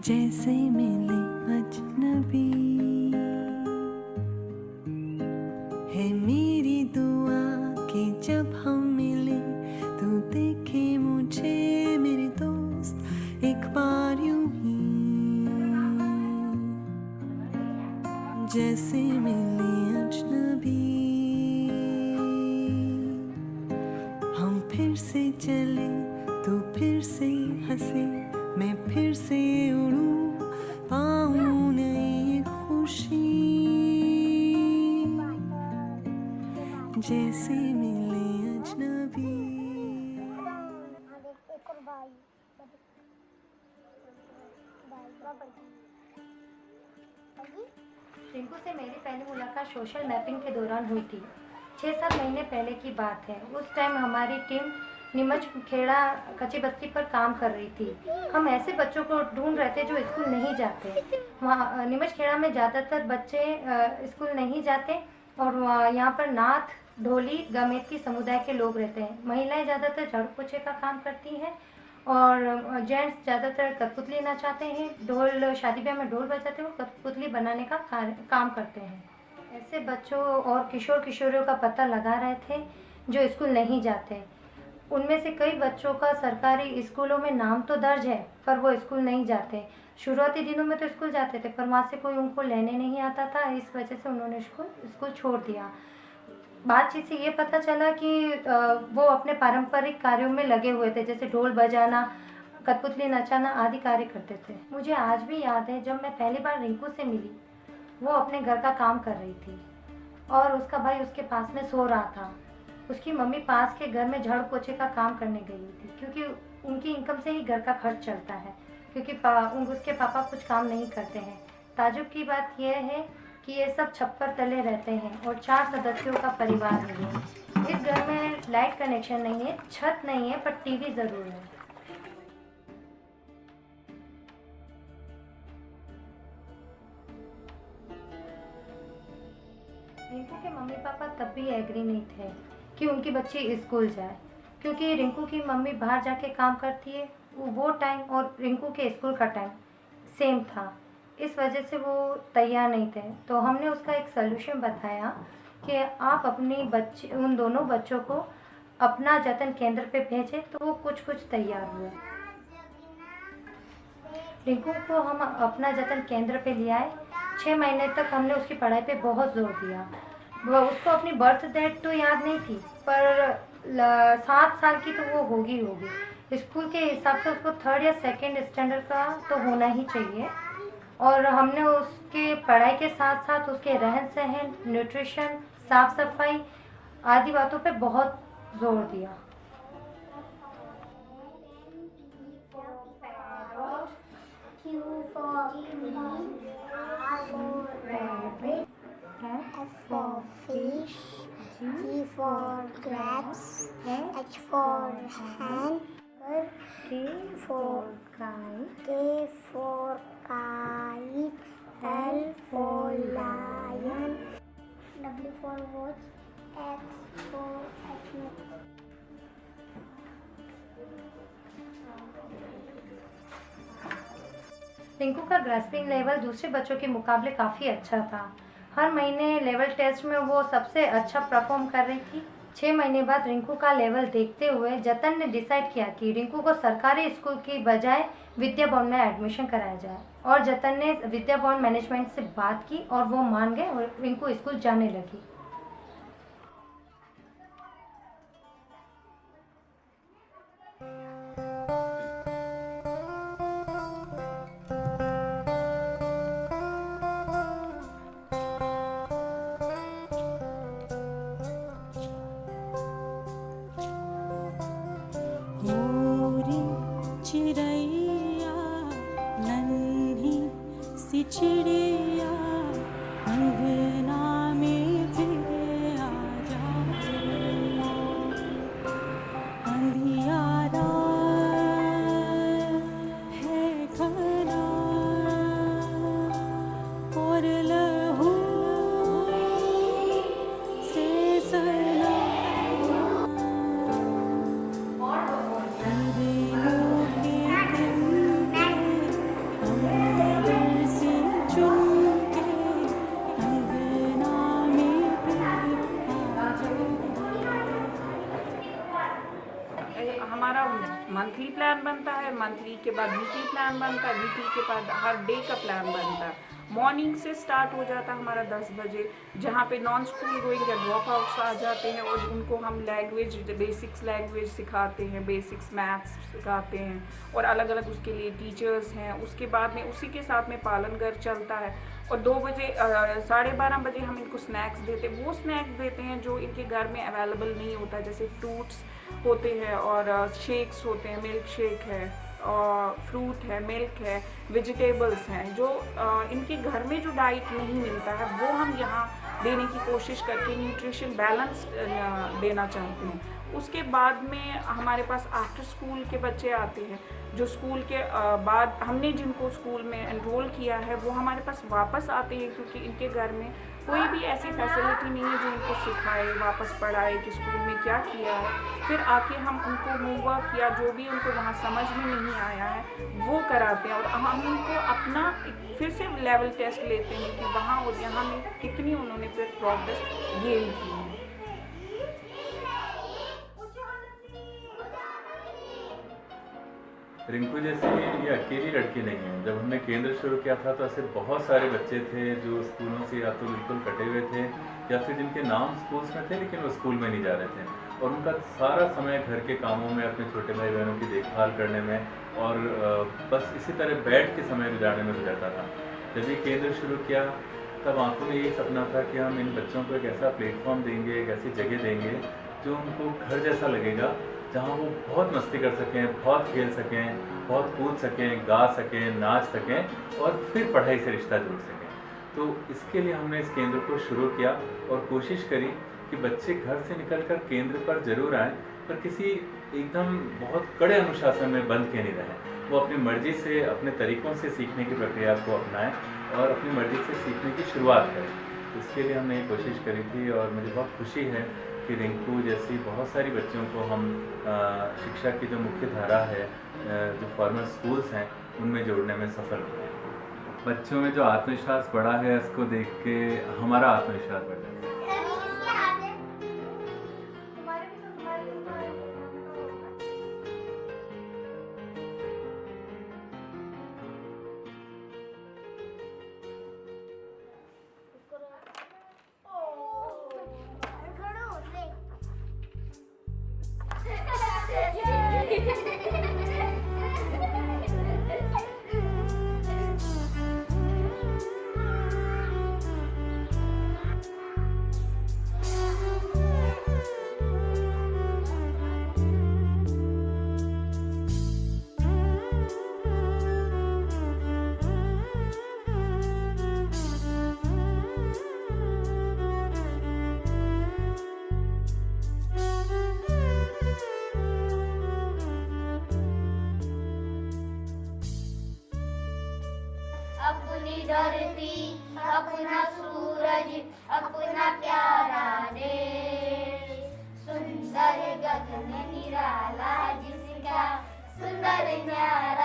जैसे मिले अजनबी है मेरी दुआ कि जब हम मिले तो देखे मुझे मेरे दोस्त एक बार यूं ही जैसे मिले अजनबी। हम फिर से चले तो फिर से हंसे, मैं फिर से उड़ूं पाऊं नई खुशी जैसे मिले अजनबी। रिंकू से मेरी पहली मुलाकात सोशल मैपिंग के दौरान हुई थी। 6-7 महीने पहले की बात है। उस टाइम हमारी टीम नीमच खेड़ा कच्ची बस्ती पर काम कर रही थी। हम ऐसे बच्चों को ढूंढ रहे थे जो स्कूल नहीं जाते। वहाँ नीमच खेड़ा में ज़्यादातर बच्चे स्कूल नहीं जाते और यहाँ पर नाथ, ढोली, गमेती समुदाय के लोग रहते हैं। महिलाएं ज़्यादातर झाड़ू पोछे का काम करती हैं और जेंट्स ज़्यादातर कठपुतली नचाते हैं। ढोल शादी ब्याह में ढोल बजाते हैं, कठपुतली बनाने का काम करते हैं। ऐसे बच्चों और किशोर किशोरियों का पता लगा रहे थे जो स्कूल नहीं जाते। उनमें से कई बच्चों का सरकारी स्कूलों में नाम तो दर्ज है पर वो स्कूल नहीं जाते। शुरुआती दिनों में तो स्कूल जाते थे पर वहाँ से कोई उनको लेने नहीं आता था, इस वजह से उन्होंने स्कूल छोड़ दिया। बातचीत से ये पता चला कि वो अपने पारंपरिक कार्यों में लगे हुए थे, जैसे ढोल बजाना, कठपुतली नचाना आदि कार्य करते थे। मुझे आज भी याद है जब मैं पहली बार रिंकू से मिली, वो अपने घर का काम कर रही थी और उसका भाई उसके पास में सो रहा था। उसकी मम्मी पास के घर में झाड़ू पोछे का काम करने गई हुई थी क्योंकि उनकी इनकम से ही घर का खर्च चलता है, क्योंकि उसके पापा कुछ काम नहीं करते हैं। ताजुब की बात यह है कि ये सब छप्पर तले रहते हैं और 4 सदस्यों का परिवार है ये। इस घर में लाइट कनेक्शन नहीं है, छत नहीं है, पर टीवी जरूर है। रिंकू के मम्मी पापा तब भी एग्री नहीं थे कि उनकी बच्ची स्कूल जाए, क्योंकि रिंकू की मम्मी बाहर जाके काम करती है। वो टाइम और रिंकू के स्कूल का टाइम सेम था, इस वजह से वो तैयार नहीं थे। तो हमने उसका एक सलूशन बताया कि आप उन दोनों बच्चों को अपना जतन केंद्र पे भेजें, तो वो कुछ तैयार हुए। रिंकू को हम अपना जतन केंद्र पे ले आए। 6 महीने तक हमने उसकी पढ़ाई पे बहुत जोर दिया। उसको अपनी बर्थ डेट तो याद नहीं थी, पर 7 साल की तो वो होगी। स्कूल के हिसाब से उसको 3rd या 2nd स्टैंडर्ड का तो होना ही चाहिए। और हमने उसके पढ़ाई के साथ साथ उसके रहन सहन, न्यूट्रिशन, साफ सफाई आदि बातों पे बहुत जोर दिया। F for fish, G for grapes, H for hand, K for kite, K for kite, L for lion, W for watch, X for X. Rinku का ग्रास्पिंग लेवल दूसरे बच्चों के मुकाबले काफ़ी अच्छा था। हर महीने लेवल टेस्ट में वो सबसे अच्छा परफॉर्म कर रही थी। 6 महीने बाद रिंकू का लेवल देखते हुए जतन ने डिसाइड किया कि रिंकू को सरकारी स्कूल की बजाय विद्या भवन में एडमिशन कराया जाए। और जतन ने विद्या भवन मैनेजमेंट से बात की और वो मान गए और रिंकू स्कूल जाने लगी। चिड़ैया नन्ही सी चिड़िया अंगना में फिर आ जा, अंधियारा है घना और लहू से सना अंधेरों के दिन पे हम प्लान बनता है, मंथली के बाद वीकली प्लान बनता है, वीकली के बाद हर डे का प्लान बनता है। मॉर्निंग से स्टार्ट हो जाता है हमारा 10 बजे, जहाँ पे नॉन स्कूल गोइंग या ड्रॉप आउट्स आ जाते हैं और उनको हम लैंग्वेज, बेसिक्स लैंग्वेज सिखाते हैं, बेसिक्स मैथ्स सिखाते हैं और अलग अलग उसके लिए टीचर्स हैं। उसके बाद में उसी के साथ में पालन घर चलता है और 2 बजे 12:30 बजे हम इनको स्नैक्स देते हैं। वो स्नैक्स देते हैं जो इनके घर में अवेलेबल नहीं होता, जैसे फ्रूट्स होते हैं और शेक्स होते हैं, मिल्क शेक है और फ्रूट है, मिल्क है, वेजिटेबल्स हैं, जो इनके घर में जो डाइट नहीं मिलता है वो हम यहाँ देने की कोशिश करके न्यूट्रिशन बैलेंस देना चाहते हैं। उसके बाद में हमारे पास आफ्टर स्कूल के बच्चे आते हैं, जो स्कूल के बाद हमने जिनको स्कूल में एनरोल किया है वो हमारे पास वापस आते हैं, क्योंकि इनके घर में कोई भी ऐसी फैसिलिटी नहीं है जो इनको सिखाए, वापस पढ़ाए कि स्कूल में क्या किया है। फिर आके हम उनको होमवर्क या जो भी उनको वहाँ समझ में नहीं आया है वो कराते हैं और हम उनको अपना फिर से लेवल टेस्ट लेते हैं कि वहाँ और यहाँ में कितनी उन्होंने फिर प्रोग्रेस गेन की है। रिंकू जैसी ये अकेली लड़की नहीं है। जब हमने केंद्र शुरू किया था तो ऐसे बहुत सारे बच्चे थे जो स्कूलों से या तो बिल्कुल कटे हुए थे या फिर जिनके नाम स्कूल्स में थे लेकिन वो स्कूल में नहीं जा रहे थे और उनका सारा समय घर के कामों में, अपने छोटे भाई बहनों की देखभाल करने में और बस इसी तरह बैठ के समय गुजारने में गुजरता था। जब ये केंद्र शुरू किया तब आंखों में यही सपना था कि हम इन बच्चों को एक ऐसा प्लेटफॉर्म देंगे, एक ऐसी जगह देंगे जो उनको घर जैसा लगेगा, जहाँ वो बहुत मस्ती कर सकें, बहुत खेल सकें, बहुत कूद सकें, गा सकें, नाच सकें और फिर पढ़ाई से रिश्ता जोड़ सकें। तो इसके लिए हमने इस केंद्र को शुरू किया और कोशिश करी कि बच्चे घर से निकलकर केंद्र पर जरूर आएँ, पर किसी एकदम बहुत कड़े अनुशासन में बंद के नहीं रहें। वो अपनी मर्ज़ी से, अपने तरीक़ों से सीखने की प्रक्रिया को अपनाएं और अपनी मर्ज़ी से सीखने की शुरुआत करें। तो इसके लिए हमने ये कोशिश करी थी और मुझे बहुत खुशी है कि रिंकू जैसी बहुत सारी बच्चों को हम शिक्षा की जो मुख्य धारा है, जो फॉर्मल स्कूल्स हैं, उनमें जोड़ने में सफल हुए। बच्चों में जो आत्मविश्वास बढ़ा है उसको देख के हमारा आत्मविश्वास बढ़ जाता है। अपनी धरती, अपना सूरज, अपना प्यारा देश, सुंदर गगन निराला जिसका सुंदर न्यारा